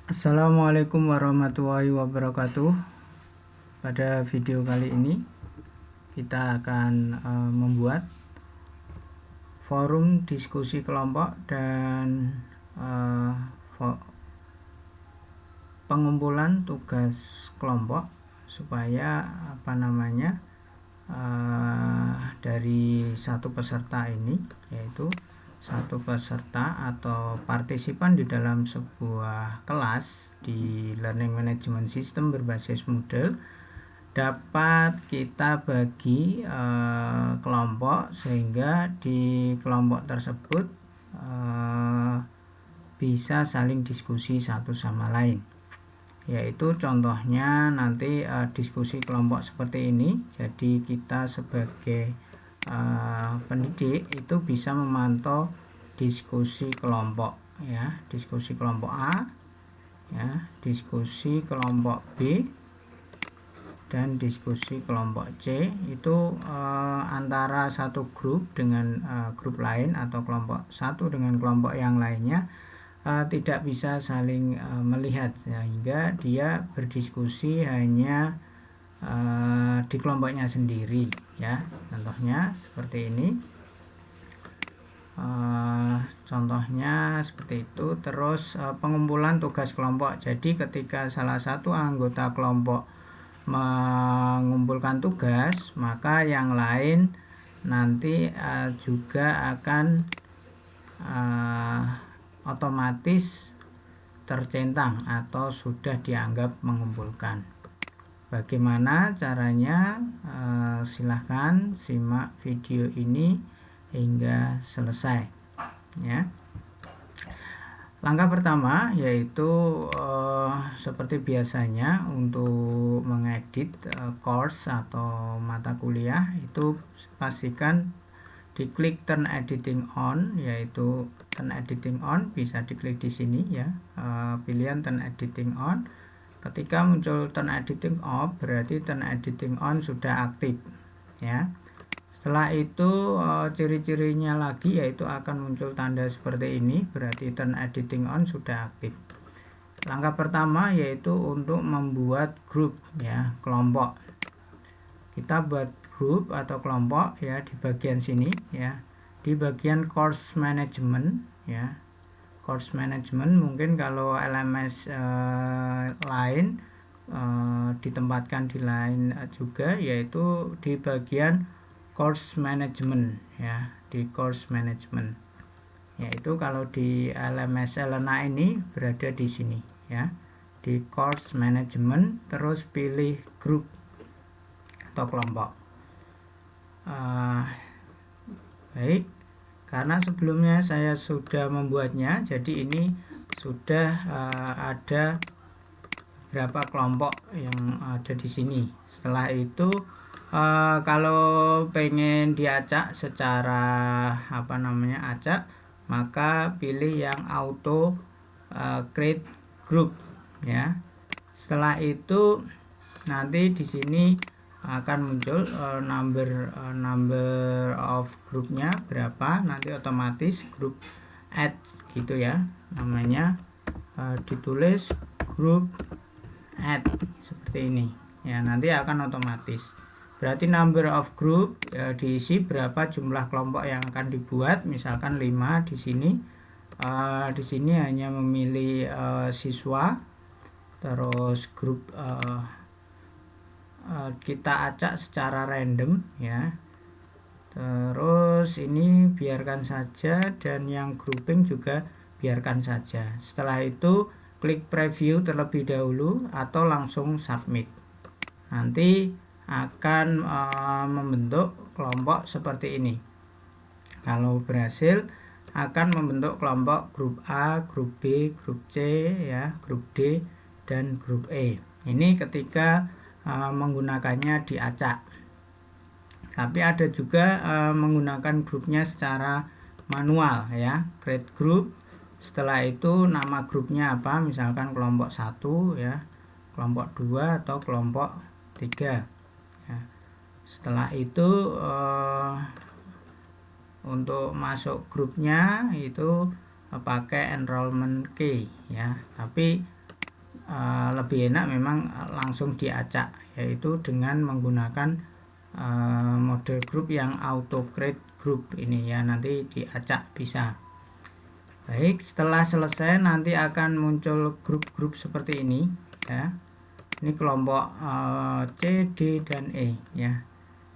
Assalamualaikum warahmatullahi wabarakatuh. Pada video kali ini kita akan membuat forum diskusi kelompok dan pengumpulan tugas kelompok supaya dari satu peserta ini, yaitu satu peserta atau partisipan di dalam sebuah kelas di Learning Management System berbasis Moodle, dapat kita bagi kelompok sehingga di kelompok tersebut bisa saling diskusi satu sama lain. Yaitu contohnya nanti diskusi kelompok seperti ini. Jadi kita sebagai pendidik itu bisa memantau diskusi kelompok, ya, diskusi kelompok A, ya, diskusi kelompok B, dan diskusi kelompok C. Itu antara satu grup dengan grup lain atau kelompok satu dengan kelompok yang lainnya tidak bisa saling melihat, sehingga dia berdiskusi hanya di kelompoknya sendiri, ya. Contohnya seperti ini, contohnya seperti itu. Terus pengumpulan tugas kelompok. Jadi ketika salah satu anggota kelompok mengumpulkan tugas, maka yang lain nanti juga akan otomatis tercentang atau sudah dianggap mengumpulkan. Bagaimana caranya? Silahkan simak video ini hingga selesai, ya. Langkah pertama yaitu seperti biasanya untuk mengedit course atau mata kuliah, itu pastikan diklik turn editing on, yaitu turn editing on bisa diklik di sini, ya. Pilihan turn editing on. Ketika muncul turn editing off, berarti turn editing on sudah aktif, ya. Setelah itu ciri-cirinya lagi yaitu akan muncul tanda seperti ini, berarti turn editing on sudah aktif. Langkah pertama yaitu untuk membuat grup, ya, kelompok. Kita buat grup atau kelompok, ya, di bagian sini, ya, di bagian course management, ya. Course management mungkin kalau LMS lain ditempatkan di lain juga, yaitu di bagian course management, ya, di course management. Yaitu kalau di LMS Elena ini berada di sini, ya, di course management, terus pilih grup atau kelompok. Baik, karena sebelumnya saya sudah membuatnya, jadi ini sudah ada berapa kelompok yang ada di sini. Setelah itu kalau pengen diacak secara acak, maka pilih yang auto create group, ya. Setelah itu nanti di sini akan muncul number of grupnya berapa, nanti otomatis grup add gitu, ya, namanya ditulis grup add seperti ini, ya, nanti akan otomatis. Berarti number of group diisi berapa jumlah kelompok yang akan dibuat, misalkan 5 di sini. Di sini hanya memilih siswa, terus grup kita acak secara random, ya. Terus ini biarkan saja, dan yang grouping juga biarkan saja. Setelah itu klik preview terlebih dahulu atau langsung submit. Nanti akan membentuk kelompok seperti ini. Kalau berhasil akan membentuk kelompok grup A, grup B, grup C, ya, grup D, dan grup E. Ini ketika menggunakannya diacak. Tapi ada juga menggunakan grupnya secara manual, ya. Create group. Setelah itu nama grupnya apa, misalkan kelompok 1, ya, kelompok 2, atau kelompok 3, ya. Setelah itu untuk masuk grupnya itu pakai enrollment key, ya. Tapi lebih enak memang langsung diacak, yaitu dengan menggunakan model grup yang auto create group ini ya, nanti diacak bisa. Baik, setelah selesai nanti akan muncul grup-grup seperti ini ya. Ini kelompok C, D, dan E ya.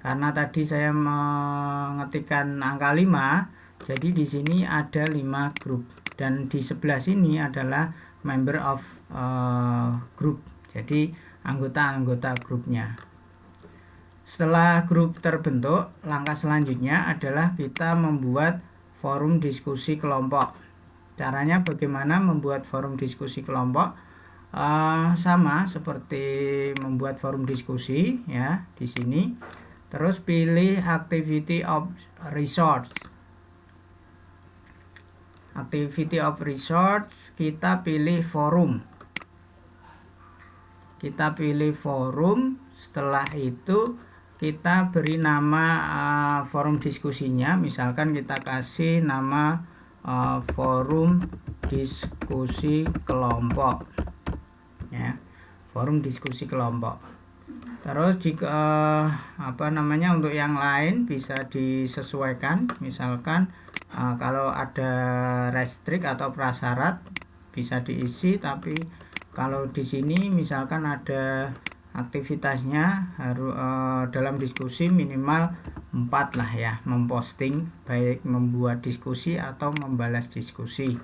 Karena tadi saya mengetikkan angka 5, jadi di sini ada 5 grup, dan di sebelah sini adalah member of group, jadi anggota-anggota grupnya. Setelah grup terbentuk, langkah selanjutnya adalah kita membuat forum diskusi kelompok. Caranya bagaimana membuat forum diskusi kelompok? Sama seperti membuat forum diskusi ya di sini. Terus pilih activity of resource. Activity of resource, kita pilih forum. Kita pilih forum. Setelah itu kita beri nama forum diskusinya. Misalkan kita kasih nama forum diskusi kelompok ya, forum diskusi kelompok. Terus jika untuk yang lain bisa disesuaikan, misalkan kalau ada restrict atau prasyarat bisa diisi, tapi kalau di sini misalkan ada aktivitasnya harus dalam diskusi minimal 4 lah ya, memposting, baik membuat diskusi atau membalas diskusi.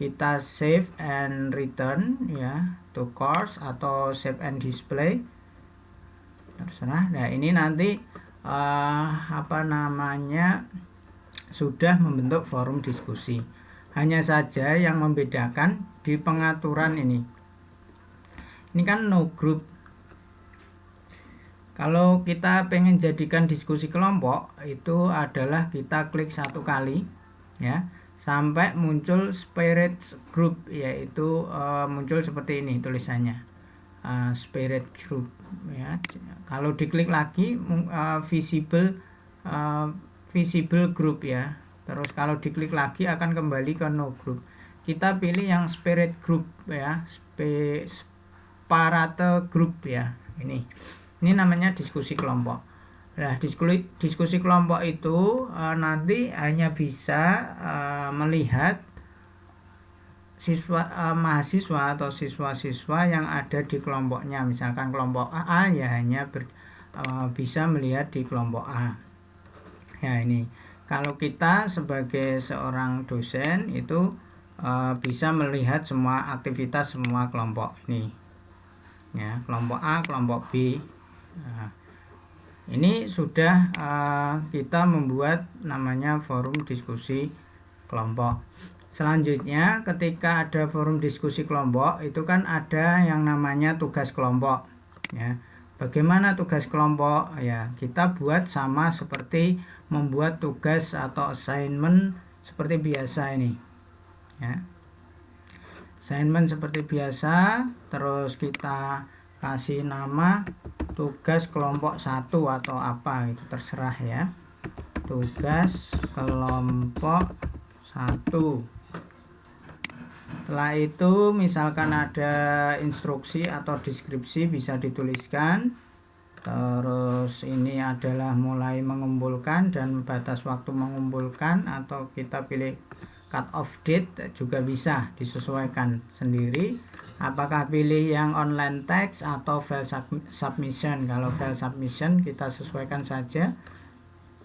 Kita save and return ya, to course atau save and display, terserah. Nah ini nanti sudah membentuk forum diskusi. Hanya saja yang membedakan di pengaturan ini kan no group. Kalau kita pengen jadikan diskusi kelompok, itu adalah kita klik 1 kali ya, sampai muncul spirit group, yaitu muncul seperti ini tulisannya, spirit group ya. Kalau diklik lagi visible group ya. Terus kalau diklik lagi akan kembali ke no group. Kita pilih yang spirit group ya, parate group ya. Ini namanya diskusi kelompok. Nah, diskusi kelompok itu nanti hanya bisa melihat mahasiswa atau siswa-siswa yang ada di kelompoknya. Misalkan kelompok A ya hanya bisa melihat di kelompok A. Ya ini. Kalau kita sebagai seorang dosen itu bisa melihat semua aktivitas semua kelompok ini. Ya, kelompok A, kelompok B. Nah, ini sudah kita membuat namanya forum diskusi kelompok. Selanjutnya ketika ada forum diskusi kelompok itu kan ada yang namanya tugas kelompok ya. Bagaimana tugas kelompok ya, kita buat sama seperti membuat tugas atau assignment seperti biasa ini ya. Assignment seperti biasa, terus kita kasih nama tugas kelompok 1 atau apa, itu terserah ya. Tugas kelompok 1. Setelah itu misalkan ada instruksi atau deskripsi bisa dituliskan. Terus ini adalah mulai mengumpulkan dan batas waktu mengumpulkan, atau kita pilih cut off date juga bisa disesuaikan sendiri. Apakah pilih yang online text atau file submission. Kalau file submission kita sesuaikan saja.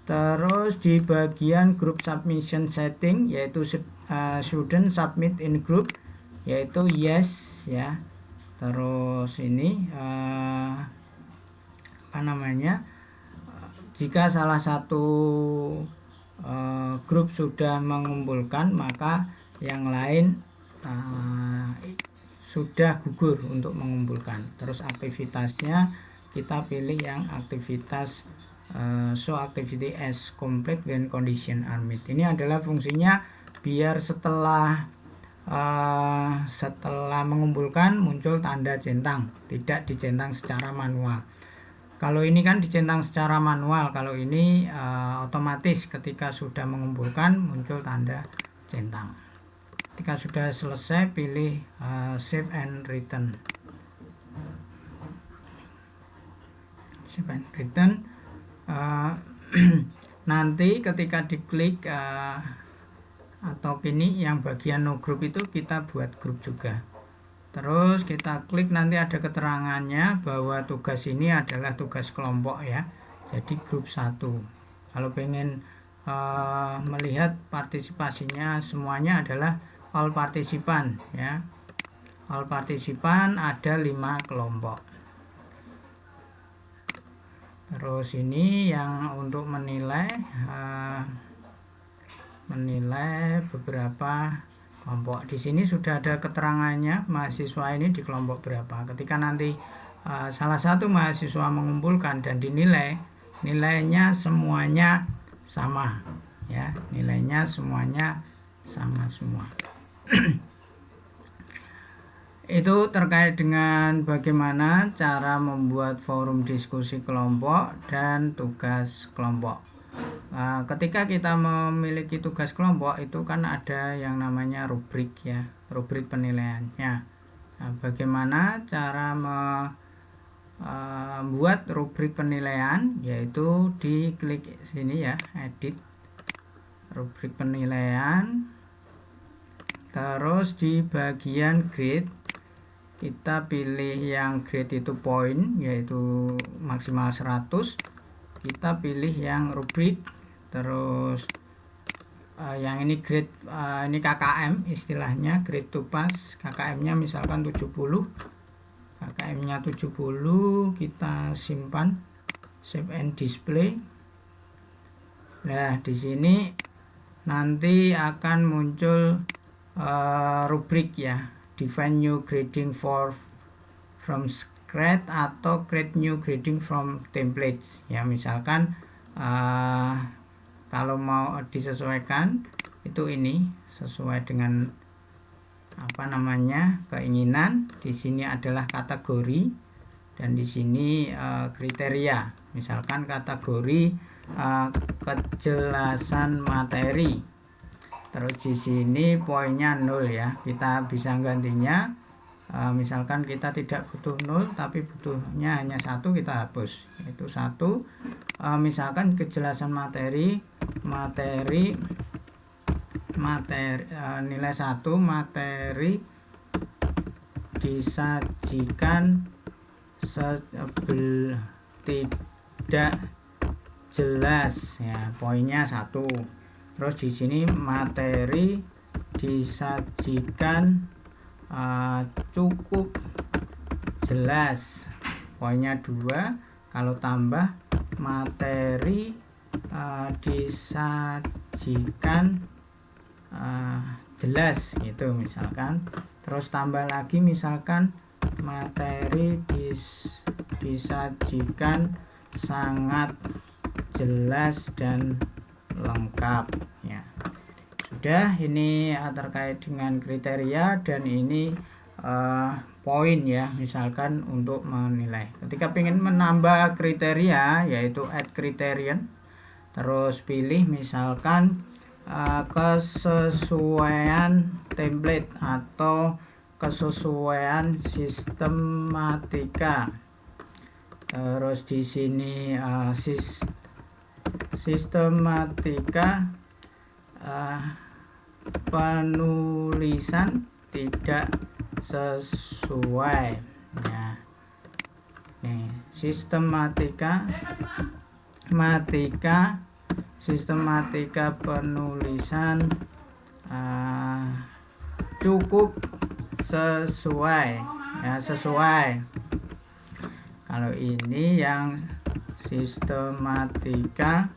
Terus di bagian group submission setting, yaitu student submit in group, yaitu yes ya. Terus ini jika salah satu grup sudah mengumpulkan, maka yang lain sudah gugur untuk mengumpulkan. Terus aktivitasnya kita pilih yang aktivitas show activity as complete when condition are met. Ini adalah fungsinya biar setelah mengumpulkan muncul tanda centang, tidak dicentang secara manual. Kalau ini kan dicentang secara manual, kalau ini otomatis ketika sudah mengumpulkan muncul tanda centang. Ketika ketika sudah selesai pilih save and return. Save and return. Nanti ketika diklik atau ini yang bagian no group itu kita buat grup juga. Terus kita klik, nanti ada keterangannya bahwa tugas ini adalah tugas kelompok ya. Jadi grup 1. Kalau pengen melihat partisipasinya semuanya adalah all partisipan ya. All partisipan ada 5 kelompok. Terus ini yang untuk menilai beberapa kelompok. Di sini sudah ada keterangannya mahasiswa ini di kelompok berapa. Ketika nanti salah satu mahasiswa mengumpulkan dan dinilai, nilainya semuanya sama ya, nilainya semuanya sama semua. Itu terkait dengan bagaimana cara membuat forum diskusi kelompok dan tugas kelompok. Ketika kita memiliki tugas kelompok itu kan ada yang namanya rubrik ya, rubrik penilaiannya. Bagaimana cara membuat rubrik penilaian, yaitu diklik sini ya, edit rubrik penilaian, terus di bagian grade kita pilih yang grade itu poin, yaitu maksimal 100. Kita pilih yang rubrik, terus yang ini grade, ini KKM istilahnya, grade to pass. KKM nya misalkan 70, KKM nya 70, kita simpan, save and display. Nah di sini nanti akan muncul rubrik ya, define new grading from scratch atau create new grading from templates ya. Misalkan kalau mau disesuaikan itu ini sesuai dengan apa namanya keinginan. Di sini adalah kategori dan di sini kriteria. Misalkan kategori kejelasan materi. Terus di sini poinnya 0 ya. Kita bisa gantinya, misalkan kita tidak butuh 0 tapi butuhnya hanya 1, kita hapus. Itu 1. Misalkan kejelasan materi nilai 1, materi disajikan tidak jelas ya, poinnya 1. Terus di sini materi disajikan cukup jelas, poinnya 2. Kalau tambah materi disajikan jelas gitu misalkan. Terus tambah lagi misalkan materi disajikan sangat jelas dan lengkap ya. Sudah, ini terkait dengan kriteria dan ini poin ya, misalkan untuk menilai. Ketika ingin menambah kriteria yaitu add criterion, terus pilih misalkan kesesuaian template atau kesesuaian sistematika. Terus di sini sistematika penulisan tidak sesuai ya. Nih, sistematika penulisan cukup sesuai ya, sesuai. Kalau ini yang sistematika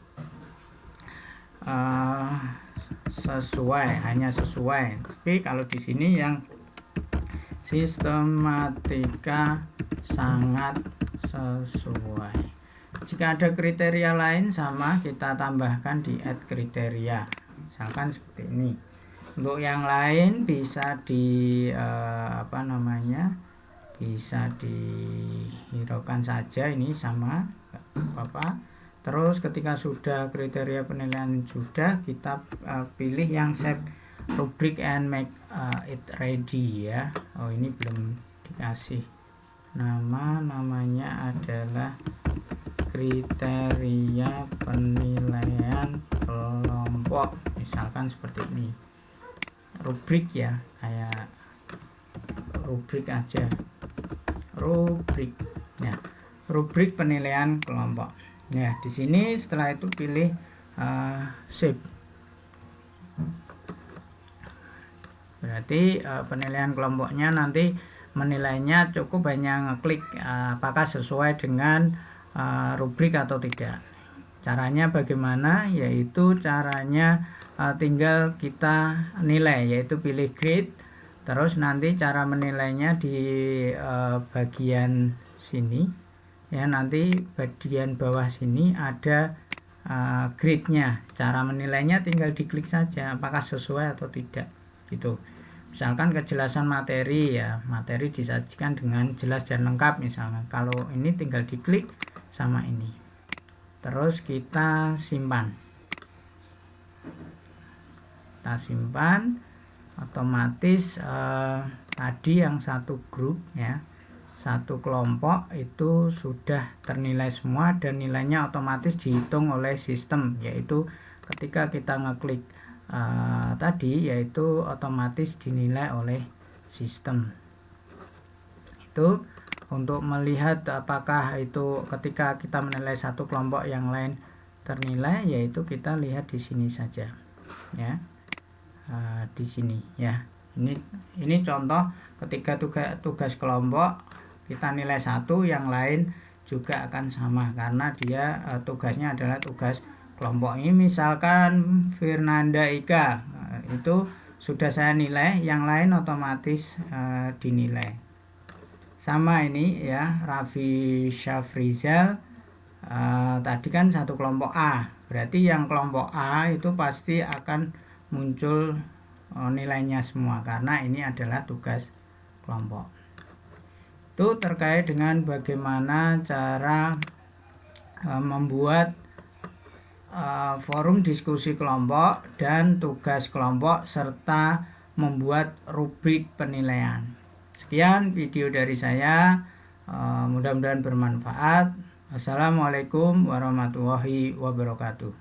sesuai, hanya sesuai. Tapi kalau di sini yang sistematika sangat sesuai. Jika ada kriteria lain sama, kita tambahkan di add kriteria. Misalkan seperti ini. Untuk yang lain bisa di bisa dihiraukan saja, ini sama apa. Terus ketika sudah kriteria penilaian sudah, kita pilih yang save rubric and make it ready ya. Oh, ini belum dikasih namanya adalah kriteria penilaian kelompok, misalkan seperti ini, rubrik ya, kayak rubrik aja, rubrik ya, rubrik penilaian kelompok ya. Di sini setelah itu pilih save. Berarti penilaian kelompoknya nanti menilainya cukup hanya ngeklik apakah sesuai dengan rubrik atau tidak. Caranya bagaimana? Yaitu caranya tinggal kita nilai, yaitu pilih grade, terus nanti cara menilainya di bagian sini ya, nanti bagian bawah sini ada grade-nya. Cara menilainya tinggal diklik saja apakah sesuai atau tidak gitu. Misalkan kejelasan materi ya, materi disajikan dengan jelas dan lengkap misalnya. Kalau ini tinggal diklik sama ini. Terus kita simpan. Kita simpan, otomatis tadi yang satu grup ya, satu kelompok itu sudah ternilai semua dan nilainya otomatis dihitung oleh sistem, yaitu ketika kita ngeklik tadi, yaitu otomatis dinilai oleh sistem. Itu untuk melihat apakah itu ketika kita menilai satu kelompok yang lain ternilai, yaitu kita lihat di sini saja ya, di sini ya. Ini contoh ketika tugas kelompok kita nilai satu, yang lain juga akan sama karena dia tugasnya adalah tugas kelompok. Ini misalkan Firnanda Ika, itu sudah saya nilai, yang lain otomatis dinilai. Sama ini ya, Raffi Syafrizal, tadi kan satu kelompok A, berarti yang kelompok A itu pasti akan muncul nilainya semua karena ini adalah tugas kelompok. Itu terkait dengan bagaimana cara membuat forum diskusi kelompok dan tugas kelompok serta membuat rubrik penilaian. Sekian video dari saya, mudah-mudahan bermanfaat. Assalamualaikum warahmatullahi wabarakatuh.